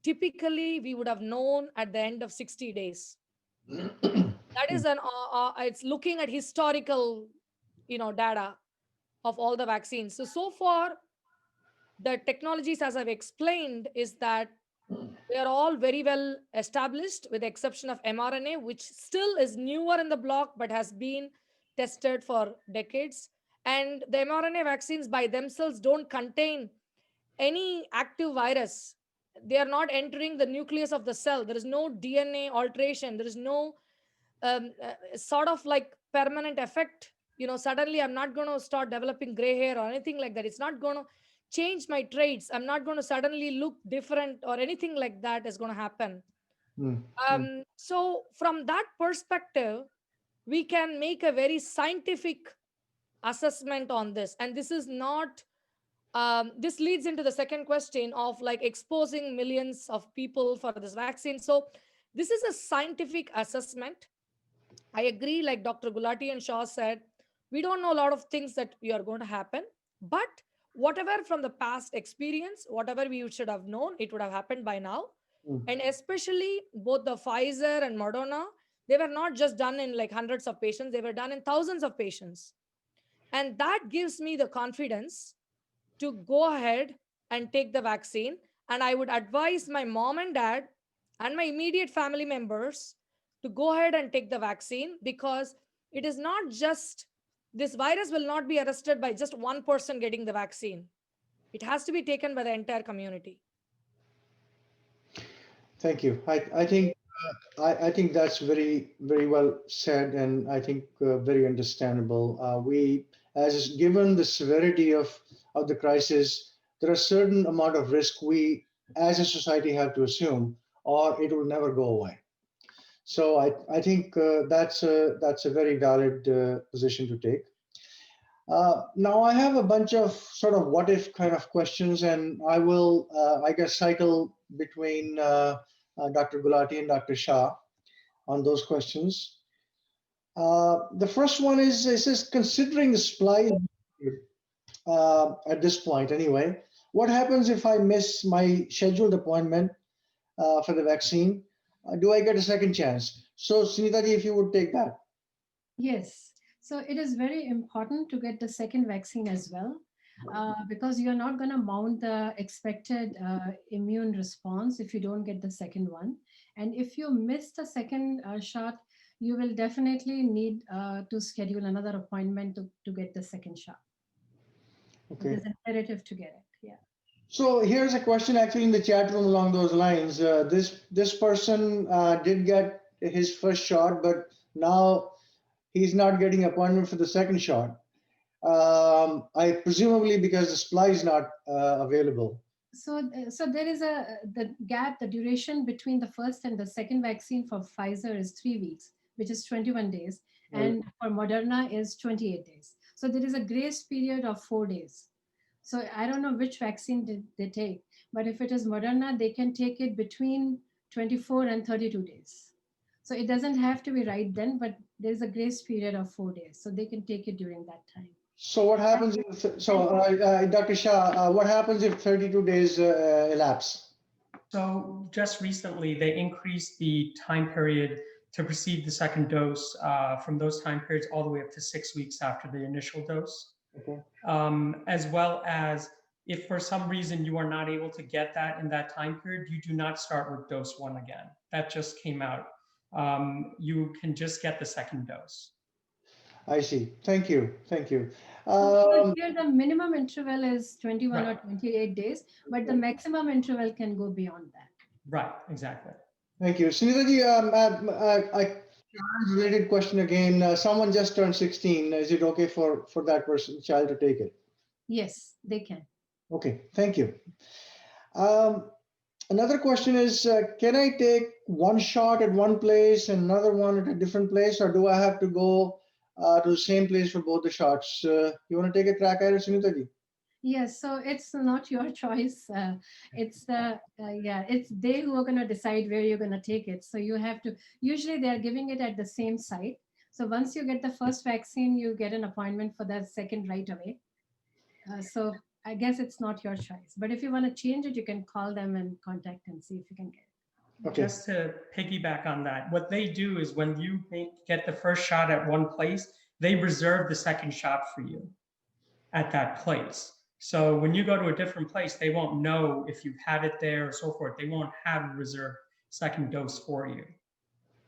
typically we would have known at the end of 60 days. That is it's looking at historical, data of all the vaccines. So far, the technologies, as I've explained, is that they are all very well established, with the exception of mRNA, which still is newer in the block but has been tested for decades. And the mRNA vaccines by themselves don't contain any active virus. They are not entering the nucleus of the cell. There is no DNA alteration. There is no sort of like permanent effect. Suddenly I'm not going to start developing gray hair or anything like that. It's not going to change my traits. I'm not going to suddenly look different or anything like that is going to happen. Mm, mm, So from that perspective, we can make a very scientific assessment on this. And this is not this leads into the second question of like exposing millions of people for this vaccine. So this is a scientific assessment. I agree, like Dr. Gulati and Shaw said, we don't know a lot of things that we are going to happen, but whatever from the past experience, whatever we should have known, it would have happened by now. mm. And especially both the Pfizer and Moderna, they were not just done in like hundreds of patients, they were done in thousands of patients. And that gives me the confidence to go ahead and take the vaccine. And I would advise my mom and dad and my immediate family members to go ahead and take the vaccine, because it is not just, this virus will not be arrested by just one person getting the vaccine. It has to be taken by the entire community. Thank you. I think that's very, very well said, and I think very understandable. We, as is given the severity of the crisis, there are certain amount of risk we, as a society, have to assume, or it will never go away. So I think that's a very valid position to take. Now I have a bunch of sort of what if kind of questions, and I will, I guess, cycle between Dr. Gulati and Dr. Shah on those questions. The first one is, it says, considering the supply at this point anyway, what happens if I miss my scheduled appointment for the vaccine? Do I get a second chance? So, Sunitaji, if you would take that. Yes. So it is very important to get the second vaccine as well, because you're not going to mount the expected immune response if you don't get the second one. And if you miss the second shot, you will definitely need to schedule another appointment to get the second shot. It Okay. is imperative to get it. Yeah. So here's a question actually in the chat room along those lines. This person did get his first shot, but now he's not getting appointment for the second shot. I presumably because the supply is not available. So there is the gap, the duration between the first and the second vaccine for Pfizer is 3 weeks, which is 21 days, Right. and for Moderna is 28 days. So there is a grace period of 4 days. So I don't know which vaccine did they take, but if it is Moderna, they can take it between 24 and 32 days. So it doesn't have to be right then, but there's a grace period of 4 days, so they can take it during that time. So what happens Dr. Shah, what happens if 32 days elapse? So just recently, they increased the time period to receive the second dose from those time periods all the way up to 6 weeks after the initial dose. Okay. As well as if for some reason you are not able to get that in that time period, you do not start with dose one again. That just came out. You can just get the second dose. I see. Thank you. Thank you. So here the minimum interval is 21 Right. or 28 days, but the maximum interval can go beyond that. Right, exactly. Thank you. Sunitaji, related question again. Someone just turned 16. Is it okay for that person, child, to take it? Yes, they can. Okay, thank you. Um, Another question is, can I take one shot at one place and another one at a different place, or do I have to go to the same place for both the shots? You want to take a crack at it, Sunita ji? Yes, so it's not your choice. It's the yeah, it's they who are going to decide where you're going to take it. So you have to. Usually, they are giving it at the same site. So once you get the first vaccine, you get an appointment for the second right away. So I guess it's not your choice. But if you want to change it, you can call them and contact and see if you can get it. Okay. Just to piggyback on that, what they do is when you get the first shot at one place, they reserve the second shot for you at that place. So when you go to a different place, they won't know if you've had it there or so forth. They won't have a reserved second dose for you.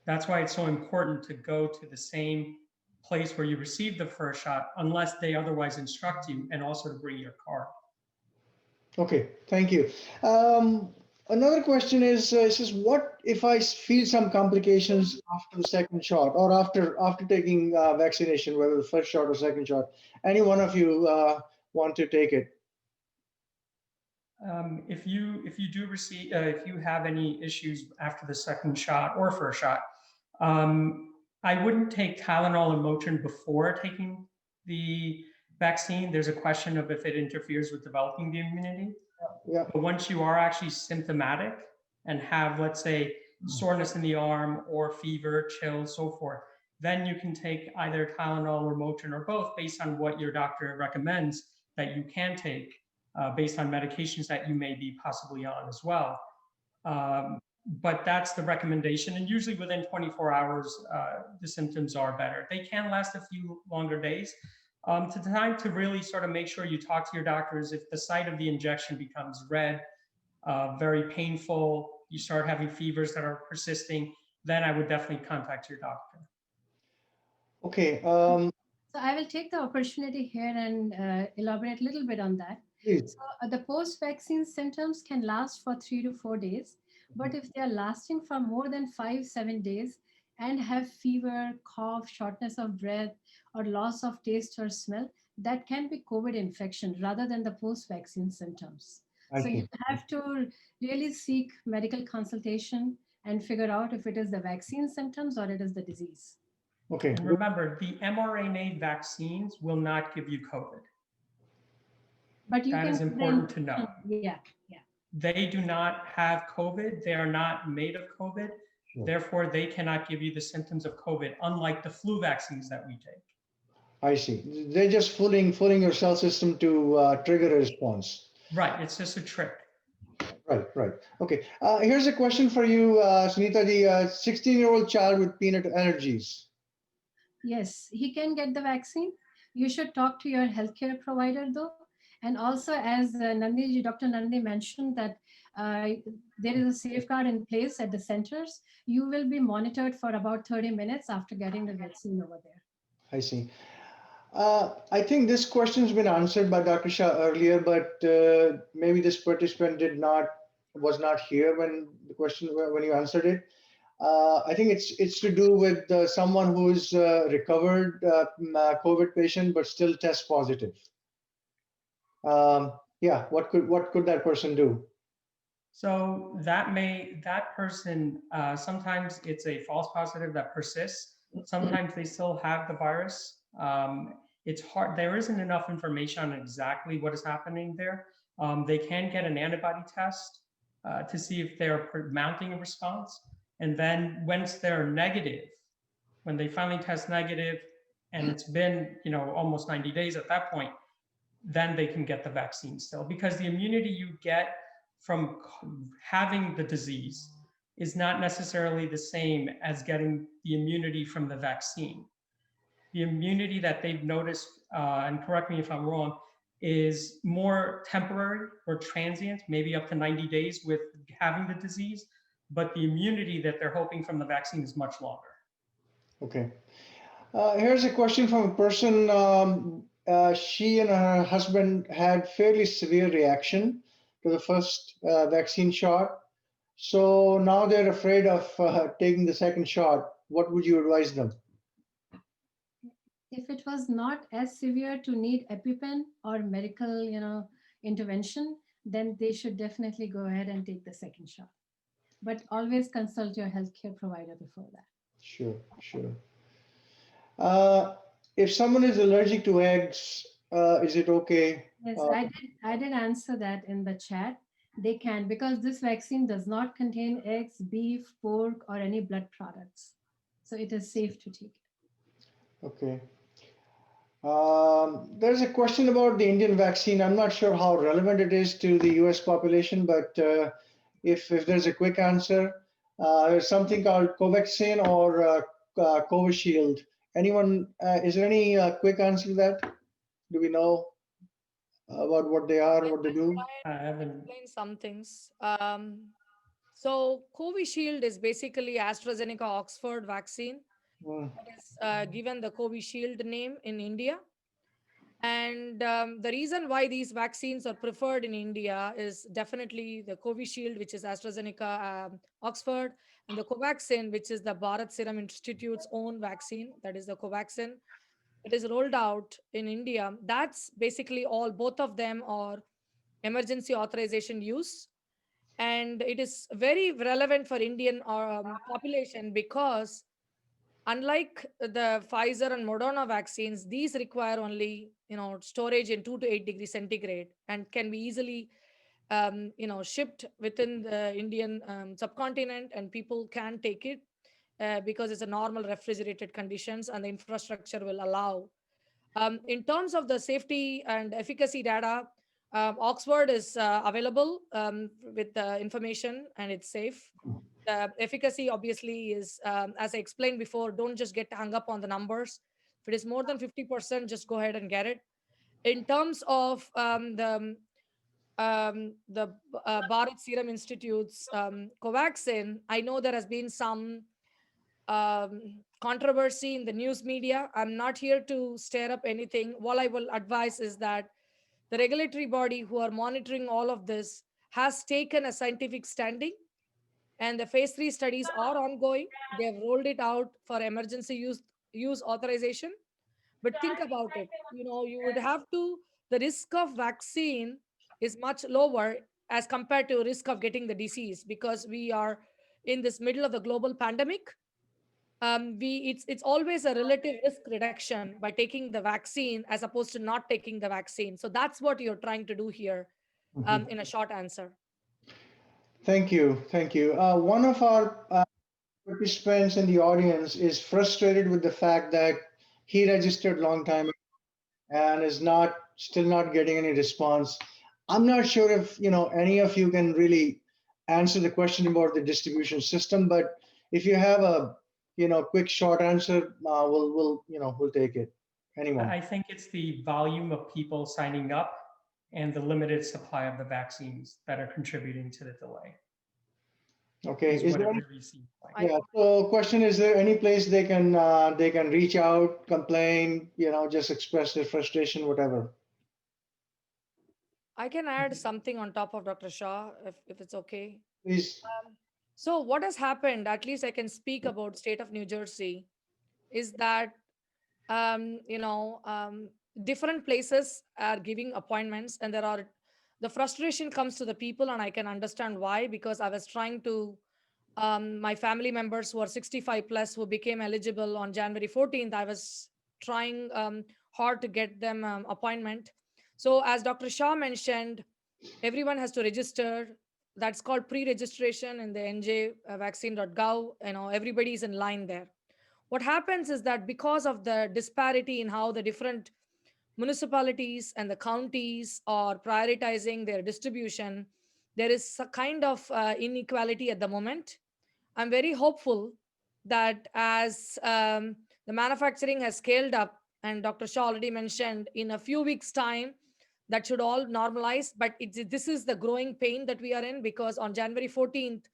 That's why it's so important to go to the same place where you received the first shot, unless they otherwise instruct you, and also to bring your card. Okay, thank you. Another question is, what if I feel some complications after the second shot or after taking vaccination, whether the first shot or second shot? Any one of you want to take it? If you do receive if you have any issues after the second shot or first shot, I wouldn't take Tylenol and Motrin before taking the vaccine. There's a question of if it interferes with developing the immunity. Yeah. But once you are actually symptomatic and have, let's say, soreness in the arm or fever, chills, so forth, then you can take either Tylenol or Motrin or both based on what your doctor recommends that you can take based on medications that you may be possibly on as well. But that's the recommendation. And usually within 24 hours, the symptoms are better. They can last a few longer days. To time to really sort of make sure you talk to your doctors. If the site of the injection becomes red, very painful, you start having fevers that are persisting, then I would definitely contact your doctor. Okay. So I will take the opportunity here and elaborate a little bit on that. Please. So the post-vaccine symptoms can last for 3 to 4 days, but if they are lasting for more than 5, 7 days and have fever, cough, shortness of breath, or loss of taste or smell, that can be COVID infection rather than the post-vaccine symptoms. I So you see. have to really seek medical consultation and figure out if it is the vaccine symptoms or it is the disease. Okay. And remember, the mRNA vaccines will not give you COVID. But you That can is important to know. Yeah. They do not have COVID. They are not made of COVID. Sure. Therefore, they cannot give you the symptoms of COVID, unlike the flu vaccines that we take. I see. They're just fooling your cell system to trigger a response. Right. It's just a trick. Right. Okay. Here's a question for you, Sunita. The 16-year-old child with peanut allergies. Yes, he can get the vaccine. You should talk to your healthcare provider though. And also, as Dr. Nandi mentioned, that there is a safeguard in place at the centers. You will be monitored for about 30 minutes after getting the vaccine over there. I see. I think this question's been answered by Dr. Shah earlier, but maybe this participant was not here when you answered it. I think it's to do with someone who's recovered COVID patient but still test positive. Yeah, what could that person do? So that person, sometimes it's a false positive that persists. Sometimes they still have the virus. It's hard. There isn't enough information on exactly what is happening there. They can get an antibody test to see if they're mounting a response. And then once they're negative, when they finally test negative, and it's been almost 90 days at that point, then they can get the vaccine still, because the immunity you get from having the disease is not necessarily the same as getting the immunity from the vaccine. The immunity that they've noticed, and correct me if I'm wrong, is more temporary or transient, maybe up to 90 days with having the disease, but the immunity that they're hoping from the vaccine is much longer. Okay. Here's a question from a person. She and her husband had fairly severe reaction to the first vaccine shot. So now they're afraid of taking the second shot. What would you advise them? If it was not as severe to need EpiPen or medical, intervention, then they should definitely go ahead and take the second shot. But always consult your healthcare provider before that. Sure, sure. Uh, if someone is allergic to eggs, is it okay? Yes, I did answer that in the chat. They can, because this vaccine does not contain eggs, beef, pork, or any blood products. So it is safe to take it. Okay. There's a question about the Indian vaccine. I'm not sure how relevant it is to the US population, but if there's a quick answer, there's something called Covaxin or Covishield. Anyone, is there any quick answer to that? Do we know about what they are, what they I'll do? try I and haven't. explain some things. So Covishield is basically AstraZeneca Oxford vaccine Hmm. that is given the Covishield name in India. And the reason why these vaccines are preferred in India is definitely the Covishield, which is AstraZeneca Oxford, and the Covaxin, which is the Bharat Serum Institute's own vaccine, that is the Covaxin. It is rolled out in India. That's basically all. Both of them are emergency authorization use, and it is very relevant for Indian population because unlike the Pfizer and Moderna vaccines, these require only storage in 2 to 8 degrees centigrade and can be easily shipped within the Indian subcontinent, and people can take it because it's a normal refrigerated conditions and the infrastructure will allow. In terms of the safety and efficacy data, Oxford is available with the information and it's safe. The efficacy obviously is, as I explained before, don't just get hung up on the numbers. If it is more than 50%, just go ahead and get it. In terms of the Bharat Serum Institute's Covaxin, I know there has been some controversy in the news media. I'm not here to stir up anything. All I will advise is that the regulatory body who are monitoring all of this has taken a scientific standing, and the phase 3 studies are ongoing. They have rolled it out for emergency use authorization. But think about it. You would have to, the risk of vaccine is much lower as compared to risk of getting the disease because we are in this middle of the global pandemic. It's always a relative risk reduction by taking the vaccine as opposed to not taking the vaccine. So that's what you're trying to do here, Mhm. in a short answer. Thank you, thank you. One of our participants in the audience is frustrated with the fact that he registered long time and is not still not getting any response. I'm not sure if any of you can really answer the question about the distribution system, but if you have a quick short answer, we'll take it. Anyone? I think it's the volume of people signing up and the limited supply of the vaccines that are contributing to the delay, Okay. is Is what there it any? really seems like. I Yeah. So, question: is there any place they can reach out, complain, just express their frustration, whatever? I can add something on top of Dr. Shah, if it's okay. Please. So what has happened, at least I can speak about state of New Jersey, is that um, you know um, different places are giving appointments, and the frustration comes to the people, and I can understand why, because I was trying to my family members who are 65 plus who became eligible on January 14th. I was trying hard to get them appointment. So as Dr. Shah mentioned, everyone has to register. That's called pre-registration in the njvaccine.gov. Everybody is in line there. What happens is that because of the disparity in how the different municipalities and the counties are prioritizing their distribution, there is a kind of inequality at the moment. I'm very hopeful that as the manufacturing has scaled up, and Dr. Shaw already mentioned, in a few weeks' time, that should all normalize. But this is the growing pain that we are in, because on January 14th,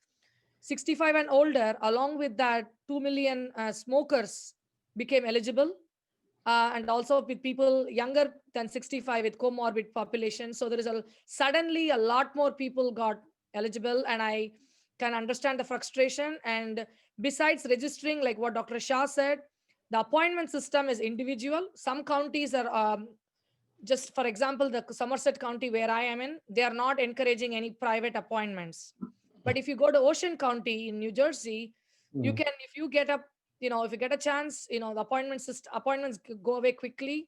65 and older, along with that 2 million smokers became eligible, and also with people younger than 65 with comorbid population. So there is suddenly a lot more people got eligible, and I can understand the frustration. And besides registering, like what Dr. Shah said, the appointment system is individual. Some counties are just for example, the Somerset County where I am in, they are not encouraging any private appointments. But if you go to Ocean County in New Jersey, you Mm. can, if you get up, if you get a chance, the appointments go away quickly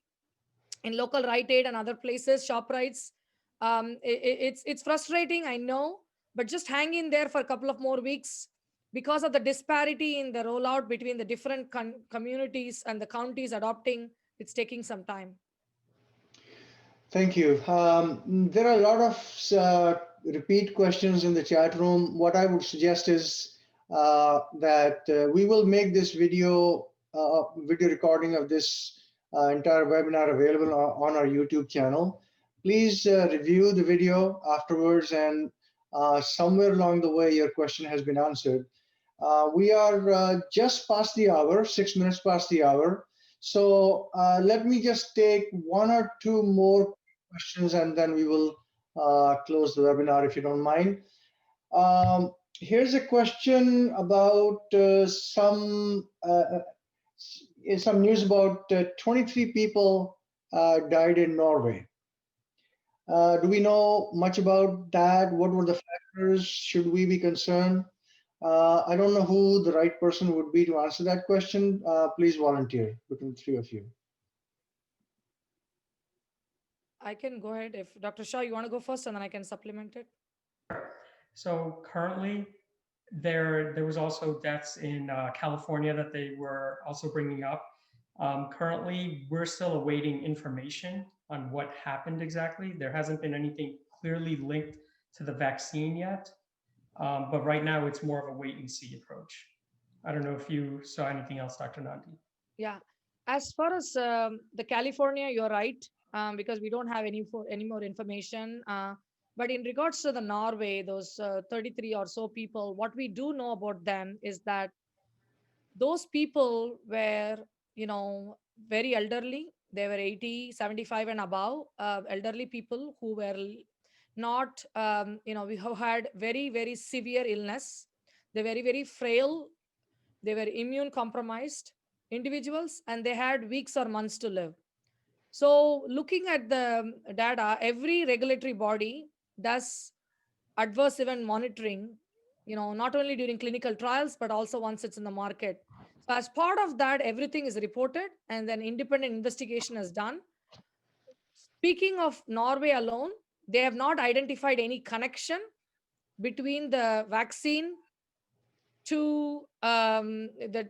in local Rite Aid and other places, shop rights. It's frustrating, I know, but just hang in there for a couple of more weeks because of the disparity in the rollout between the different communities and the counties adopting. It's taking some time. Thank you. There are a lot of repeat questions in the chat room. What I would suggest is that we will make this video recording of this entire webinar available on our YouTube channel. Please review the video afterwards, and somewhere along the way, your question has been answered. We are just past the hour, 6 minutes past the hour. So let me just take one or two more questions, and then we will close the webinar if you don't mind. Here's a question about some news about 23 people died in Norway. Do we know much about that? What were the factors? Should we be concerned? I don't know who the right person would be to answer that question. Please volunteer between the three of you. I can go ahead if Dr. Shah, you want to go first and then I can supplement it. So currently, there was also deaths in California that they were also bringing up. Currently, we're still awaiting information on what happened exactly. There hasn't been anything clearly linked to the vaccine yet, but right now it's more of a wait and see approach. I don't know if you saw anything else, Dr. Nandi. Yeah. As far as the California, you're right, because we don't have any more information. But in regards to the Norway, those 33 or so people, what we do know about them is that those people were, very elderly. They were 80, 75 and above, elderly people who were not, we have had very, very severe illness. They're very, very frail. They were immune compromised individuals and they had weeks or months to live. So, looking at the data, every regulatory body does adverse event monitoring, not only during clinical trials, but also once it's in the market. So, as part of that, everything is reported and then independent investigation is done. Speaking of Norway alone, they have not identified any connection between the vaccine to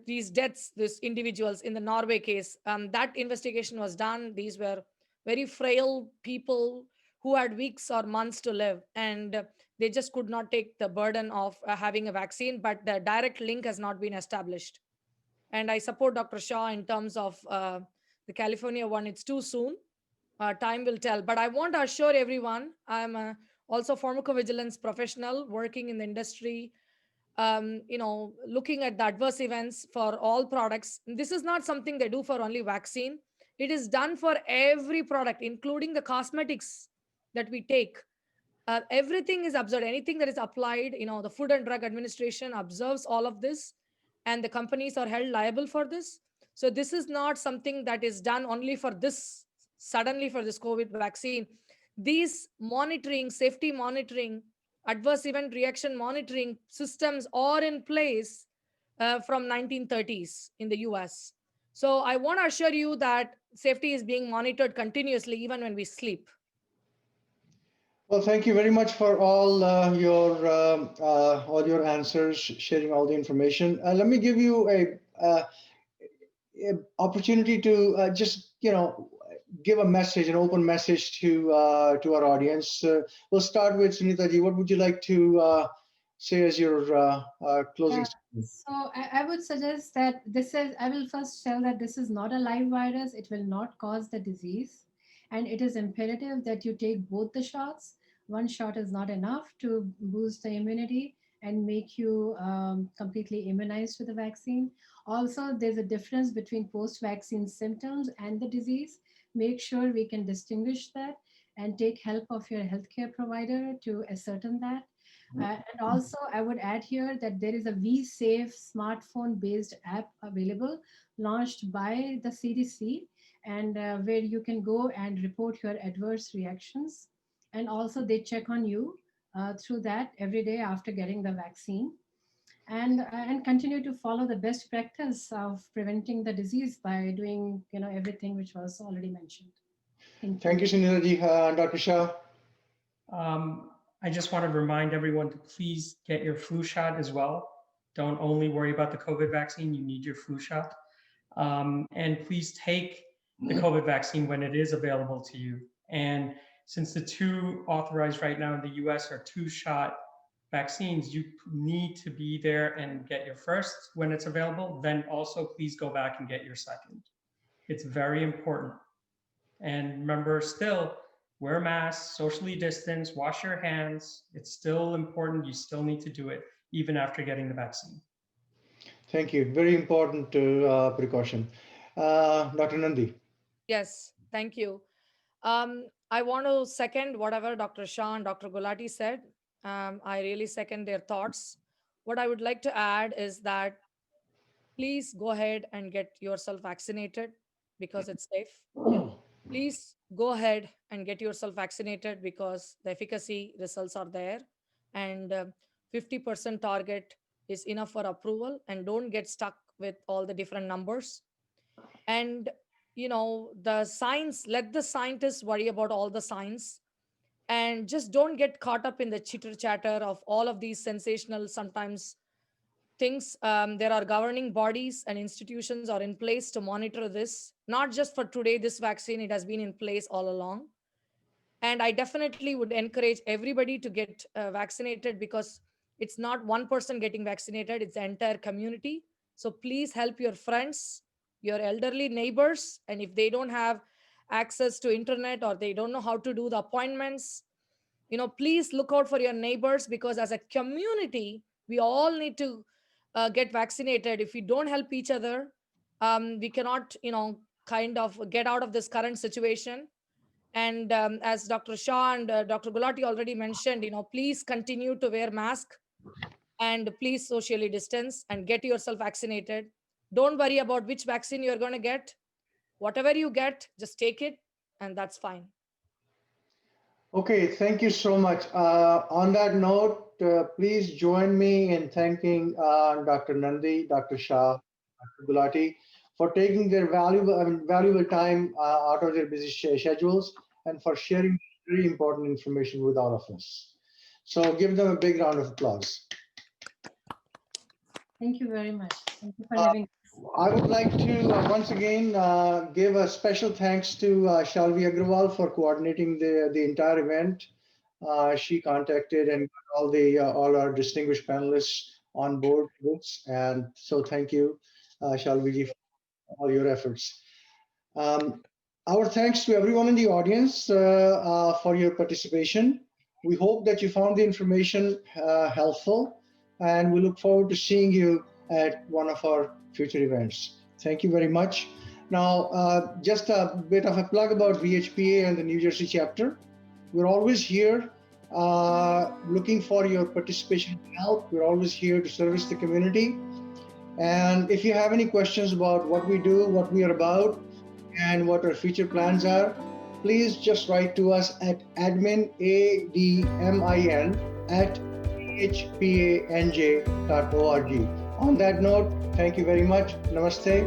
these deaths, these individuals in the Norway case. That investigation was done. These were very frail people who had weeks or months to live, and they just could not take the burden of having a vaccine. But the direct link has not been established. And I support Dr. Shah in terms of the California one. It's too soon. Time will tell. But I want to assure everyone, I'm also pharmacovigilance professional working in the industry, looking at the adverse events for all products. This is not something they do for only vaccine. It is done for every product, including the cosmetics that we take. Everything is observed. Anything that is applied, the Food and Drug Administration observes all of this, and the companies are held liable for this. So this is not something that is done only for this, suddenly for this COVID vaccine. These monitoring, safety monitoring, adverse event reaction monitoring systems are in place from 1930s in the US. So I want to assure you that safety is being monitored continuously even when we sleep. Well, thank you very much for all your answers, sharing all the information. Let me give you a opportunity to just give a message, an open message to our audience. We'll start with Sunita ji. What would you like to say as your closing Yeah. statement? So I would suggest that I will first tell that this is not a live virus. It will not cause the disease. And it is imperative that you take both the shots. One shot is not enough to boost the immunity and make you completely immunized to the vaccine. Also, there's a difference between post vaccine symptoms and the disease. Make sure we can distinguish that and take help of your healthcare provider to ascertain that. And also, I would add here that there is a VSafe smartphone based app available, launched by the CDC. and where you can go and report your adverse reactions. And also they check on you through that every day after getting the vaccine, and continue to follow the best practice of preventing the disease by doing everything which was already mentioned. Thank you, Sunila ji. Dr. Shah. I just want to remind everyone to please get your flu shot as well. Don't only worry about the COVID vaccine, you need your flu shot. And please take the COVID vaccine when it is available to you. And since the two authorized right now in the US are 2-shot vaccines, you need to be there and get your first when it's available. Then also please go back and get your second. It's very important. And remember, still wear masks, socially distance, wash your hands. It's still important. You still need to do it even after getting the vaccine. Thank you. Very important precaution. Dr. Nandi. Yes, thank you. I want to second whatever Dr. Shah and Dr. Gulati said. I really second their thoughts. What I would like to add is that please go ahead and get yourself vaccinated because it's safe. Please go ahead and get yourself vaccinated because the efficacy results are there, and 50% target is enough for approval, and don't get stuck with all the different numbers. And the science, let the scientists worry about all the science, and just don't get caught up in the chitter chatter of all of these sensational sometimes things. There are governing bodies and institutions are in place to monitor this, not just for today this vaccine, it has been in place all along. And I definitely would encourage everybody to get vaccinated, because it's not one person getting vaccinated, it's the entire community. So please help your friends, your elderly neighbors, and if they don't have access to internet or they don't know how to do the appointments, please look out for your neighbors, because as a community we all need to get vaccinated. If we don't help each other, we cannot kind of get out of this current situation. And as Dr. Shah and Dr. Gulati already mentioned, please continue to wear mask, and please socially distance and get yourself vaccinated. Don't worry about which vaccine you're going to get. Whatever you get, just take it, and that's fine. Okay, thank you so much. On that note, please join me in thanking Dr. Nandi, Dr. Shah, Dr. Gulati for taking their valuable time out of their busy schedules and for sharing very important information with all of us. So give them a big round of applause. Thank you very much. Thank you for having us. I would like to once again give a special thanks to Shalvi Agrawal for coordinating the entire event. She contacted and got all our distinguished panelists on board with this, and so thank you, Shalvi, for all your efforts. Our thanks to everyone in the audience for your participation. We hope that you found the information helpful, and we look forward to seeing you at one of our future events. Thank you very much. Now, just a bit of a plug about VHPA and the New Jersey chapter. We're always here looking for your participation and help. We're always here to service the community. And if you have any questions about what we do, what we are about, and what our future plans are, please just write to us at admin, ADMIN, at vhpanj.org. On that note, thank you very much. Namaste.